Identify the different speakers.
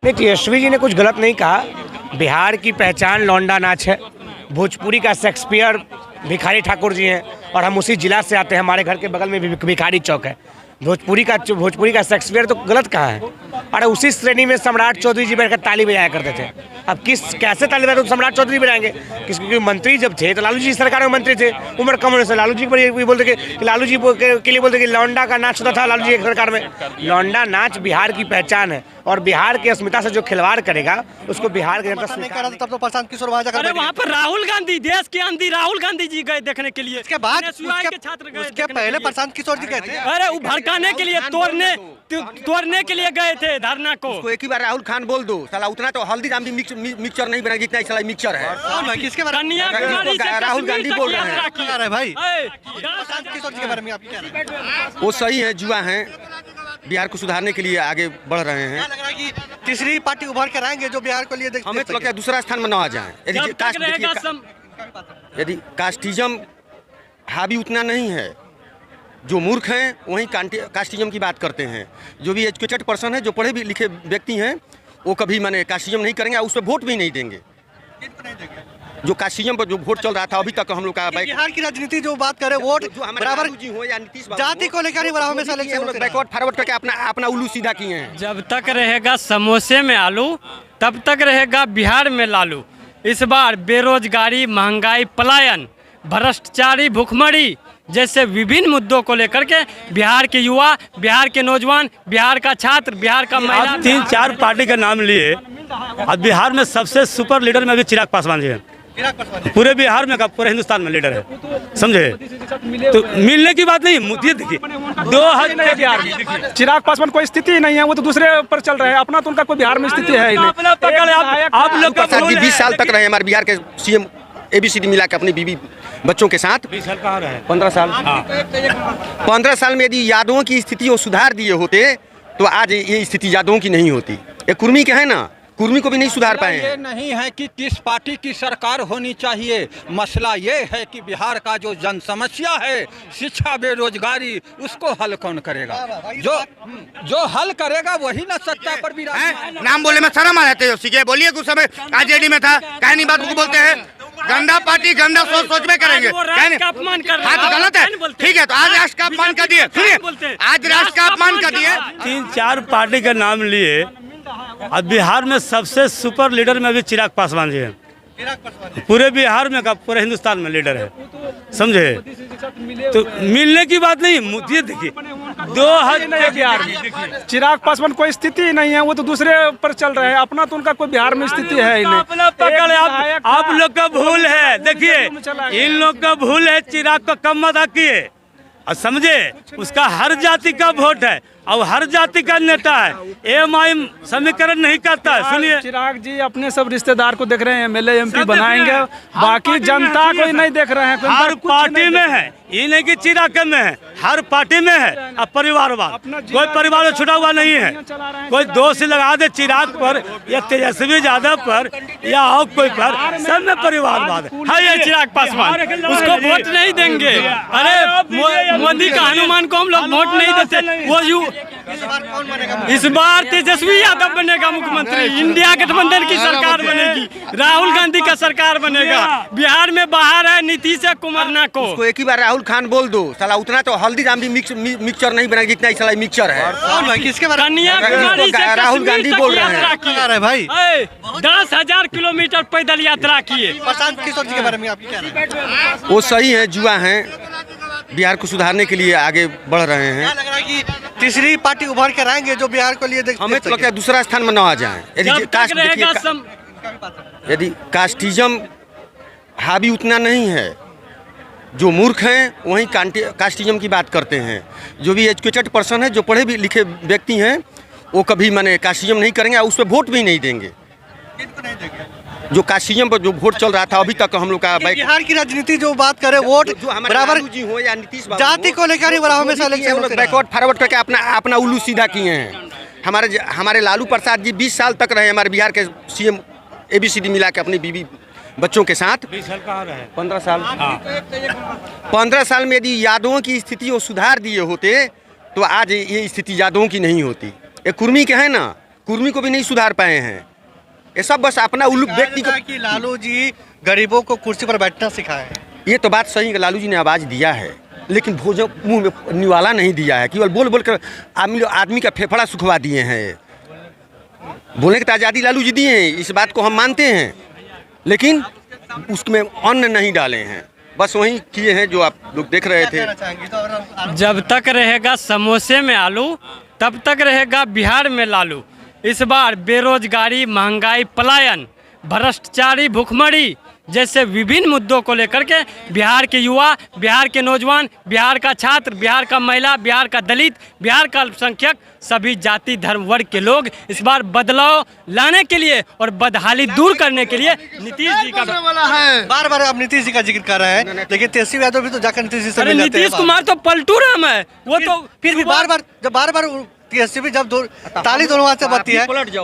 Speaker 1: नहीं, तेजस्वी जी ने कुछ गलत नहीं कहा। बिहार की पहचान लौंडा नाच है। भोजपुरी का शेक्सपियर भिखारी ठाकुर जी हैं और हम उसी जिला से आते हैं। हमारे घर के बगल में भी भिखारी चौक है। भोजपुरी का शेक्सपियर तो गलत कहा है। अरे उसी श्रेणी में सम्राट चौधरी जी बैठकर ताली बजाया करते थे। अब कैसे ताली बजाते सम्राट चौधरी बजाएंगे? क्योंकि मंत्री जब थे तो लालू जी सरकार में मंत्री थे, उम्र कम होने से लालू जी पर बोलते कि लालू जी के लिए बोलते कि लौंडा का नाच होता था लालू जी की सरकार में। लौंडा नाच बिहार की पहचान है और बिहार की अस्मिता से जो खिलवाड़ करेगा उसको बिहार की जनता नहीं करा। तब तो प्रशांत किशोर वहाँ
Speaker 2: पर राहुल गांधी, देश के आंधी राहुल गांधी जी गए देखने के लिए।
Speaker 1: उसके बाद
Speaker 2: उसके
Speaker 1: पहले प्रशांत किशोर जी गए थे।
Speaker 2: अरे वो भड़काने के लिए, तोड़ने के लिए गए थे धरना को।
Speaker 3: एक ही बार राहुल खान बोल दो साला, उतना तो हल्दीराम भी मिक्सचर नहीं बना जितना साला मिक्सचर है।
Speaker 1: किसके बारे
Speaker 3: में राहुल गांधी बोल रहे हैं
Speaker 1: भाई?
Speaker 3: प्रशांत किशोर जी के बारे में आप क्या कह रहे हैं? वो सही है, जुआ है, बिहार को सुधारने के लिए आगे बढ़ रहे हैं।
Speaker 1: लग रहा है कि तीसरी पार्टी उभर कर आएंगे जो बिहार को लिए
Speaker 3: हमें तो लगता है दूसरा स्थान में न आ जाए। यदि कास्टिज्म हावी उतना नहीं है, जो मूर्ख हैं वही कास्टिज्म की बात करते हैं। जो भी एजुकेटेड पर्सन है, जो पढ़े भी लिखे व्यक्ति हैं, वो कभी माने कास्टिज्म नहीं करेंगे और उस पर वोट भी नहीं देंगे। जो कास्टिज्म पर जो वोट चल रहा था अभी तक हम लोग का
Speaker 1: बिहार की राजनीति जो बात करें, वोट बराबर
Speaker 3: जी हो या नीतीश
Speaker 1: जाति को लेकर ही बराबर हमेशा
Speaker 3: बैकवर्ड फॉरवर्ड करके अपना उल्लू सीधा किए हैं।
Speaker 2: जब तक रहेगा समोसे में आलू तब तक रहेगा बिहार में लालू। इस बार बेरोजगारी, महंगाई, पलायन, भ्रष्टाचारी, भुखमरी जैसे विभिन्न मुद्दों को लेकर के बिहार के युवा, बिहार के नौजवान, बिहार का छात्र, बिहार का महिला,
Speaker 4: 3-4 पार्टी का नाम लिए। अब बिहार में सबसे सुपर लीडर में अभी चिराग पासवान जी हैं। पूरे बिहार में का पूरे हिंदुस्तान में लीडर है, समझे? तो मिलने की बात नहीं, मुद्दे देखिए 2000
Speaker 5: चिराग पासवान कोई स्थिति ही नहीं है, वो तो दूसरे पर चल रहे हैं। अपना तो उनका कोई बिहार में स्थिति है ही नहीं।
Speaker 3: आप लोग 20 साल तक रहे हमारे बिहार के सीएम, ABCD मिला के अपनी बीवी बच्चों के साथ।
Speaker 4: 20 साल कहाँ रहे?
Speaker 3: 15 साल। 15 साल में यदि यादवों की स्थिति वो सुधार दिए होते तो आज ये स्थिति यादवों की नहीं होती। ये कुर्मी के है ना, कुर्मी को भी नहीं सुधार पाए हैं।
Speaker 6: ये नहीं है कि किस पार्टी की सरकार होनी चाहिए, मसला ये है कि बिहार का जो जन समस्या है, शिक्षा, बेरोजगारी, उसको हल कौन करेगा? जो हल करेगा वही ना सत्ता पर भी।
Speaker 3: नाम बोले में शर्म आ जाते हो। बोलिए कुछ समय आरजेडी में था, कहनी बात को बोलते हैं गंदा पार्टी, गंदा सोच में करेंगे। हाँ तो गलत है, ठीक है। तो आज राष्ट्र का अपमान कर दिए, सुनिए, आज राष्ट्र का अपमान कर दिए।
Speaker 4: 3-4 पार्टी का नाम लिए। अब बिहार में सबसे सुपर लीडर में अभी चिराग पासवान जी हैं। पूरे बिहार में का पूरे हिंदुस्तान में लीडर है, समझे? तो मिलने की बात नहीं, मुद्दे देखिए 2000
Speaker 5: चिराग पासवान कोई स्थिति ही नहीं है, वो तो दूसरे पर चल रहे हैं। अपना तो उनका कोई बिहार में स्थिति है ही नहीं।
Speaker 4: आप लोग का भूल है, देखिए इन लोग का भूल है। चिराग को कम मत आकिए और समझे, उसका हर जाति का वोट है और हर जाति का नेता है। MI समीकरण नहीं करता है। सुनिए,
Speaker 5: चिराग जी अपने सब रिश्तेदार को देख रहे हैं, MLA MP बनाएंगे, बाकी जनता को ही नहीं देख रहे हैं।
Speaker 4: हर पार्टी में है, ये नहीं कि चिराग में है, हर पार्टी में है। अब परिवारवाद, कोई परिवार छुटा हुआ नहीं है। कोई दोष लगा दे चिराग पर या तेजस्वी यादव पर या और कोई पर, सब में परिवारवाद
Speaker 2: है। ये चिराग पासवान, उसको वोट नहीं देंगे। अरे मोदी का हनुमान को हम लोग वोट नहीं देते। वो इस बार तेजस्वी यादव बनेगा मुख्यमंत्री, इंडिया गठबंधन की सरकार बनेगी, राहुल गांधी का सरकार बनेगा। बिहार में बाहर है नीतीश कुमार को।
Speaker 3: एक ही बार राहुल खान बोल दो साला, उतना तो हल्दीराम भी मिक्सचर नहीं बना जितना साला मिक्सचर है।
Speaker 1: किसके बारे में?
Speaker 3: राहुल गांधी बोल रहे हैं
Speaker 1: भाई?
Speaker 2: 10,000 किलोमीटर पैदल यात्रा किए।
Speaker 1: प्रशांत किशोर जी के बारे में आप क्या कह रहे हैं?
Speaker 3: वो सही है, जुआ है, बिहार को सुधारने के लिए आगे बढ़ रहे हैं।
Speaker 1: लग रहा है कि तीसरी पार्टी उभर कर आएंगे जो बिहार को लिए
Speaker 3: हमें तो लगता है दूसरा स्थान में न आ जाए। यदि कास्टिज्म हावी उतना नहीं है, जो मूर्ख हैं वही कास्टिज्म की बात करते हैं। जो भी एजुकेटेड पर्सन है, जो पढ़े भी लिखे व्यक्ति हैं, वो कभी माने कास्टिज्म नहीं करेंगे और उस पर वोट भी नहीं देंगे। जो कास्टिज्म पर जो वोट चल रहा था अभी तक हम लोग का
Speaker 1: बिहार की राजनीति जो बात करें, वोट बराबर
Speaker 3: जी हो या नीतीश
Speaker 1: जाति को लेकर ही बराबर हमेशा
Speaker 3: बैकवर्ड फॉरवर्ड करके अपना उल्लू सीधा किए हैं। हमारे लालू प्रसाद जी 20 साल तक रहे हमारे बिहार के सीएम, ABCD मिला के अपनी बीवी बच्चों के साथ।
Speaker 4: 20 साल कहाँ रहे?
Speaker 3: 15 साल। 15 साल में यदि यादवों की स्थिति वो सुधार दिए होते तो आज ये स्थिति यादवों की नहीं होती। ये कुर्मी के है ना, कुर्मी को भी नहीं सुधार पाए हैं। ये सब बस अपना उल्लू व्यक्ति को।
Speaker 7: कि लालू जी गरीबों को कुर्सी पर बैठना सिखाए हैं।
Speaker 3: ये तो बात सही है, लालू जी ने आवाज़ दिया है, लेकिन भोजन मुंह में निवाला नहीं दिया है। केवल बोल बोल कर आदमी का फेफड़ा सुखवा दिए हैं। बोलने की तो आज़ादी लालू जी दिए हैं, इस बात को हम मानते हैं, लेकिन उसमें अन्न नहीं डाले हैं। बस वही किए हैं जो आप लोग देख रहे थे।
Speaker 2: जब तक रहेगा समोसे में आलू तब तक रहेगा बिहार में लालू। इस बार बेरोजगारी, महंगाई, पलायन, भ्रष्टाचारी, भुखमरी जैसे विभिन्न मुद्दों को लेकर के बिहार के युवा, बिहार के नौजवान, बिहार का छात्र, बिहार का महिला, बिहार का दलित, बिहार का अल्पसंख्यक, सभी जाति धर्म वर्ग के लोग इस बार बदलाव लाने के लिए और बदहाली दूर करने के लिए नीतीश जी का
Speaker 7: बार बार आप नीतीश जी का जिक्र कर रहे हैं, लेकिन तेजस्वी यादव भी तो जाकर नीतीश जी से
Speaker 2: अरे
Speaker 7: मिल लेते हैं।
Speaker 2: नीतीश कुमार तो पलटू राम है, वो तो
Speaker 7: फिर भी बार बार तेजस्वी जब ताली दोनों हाथ से बत्ती है तो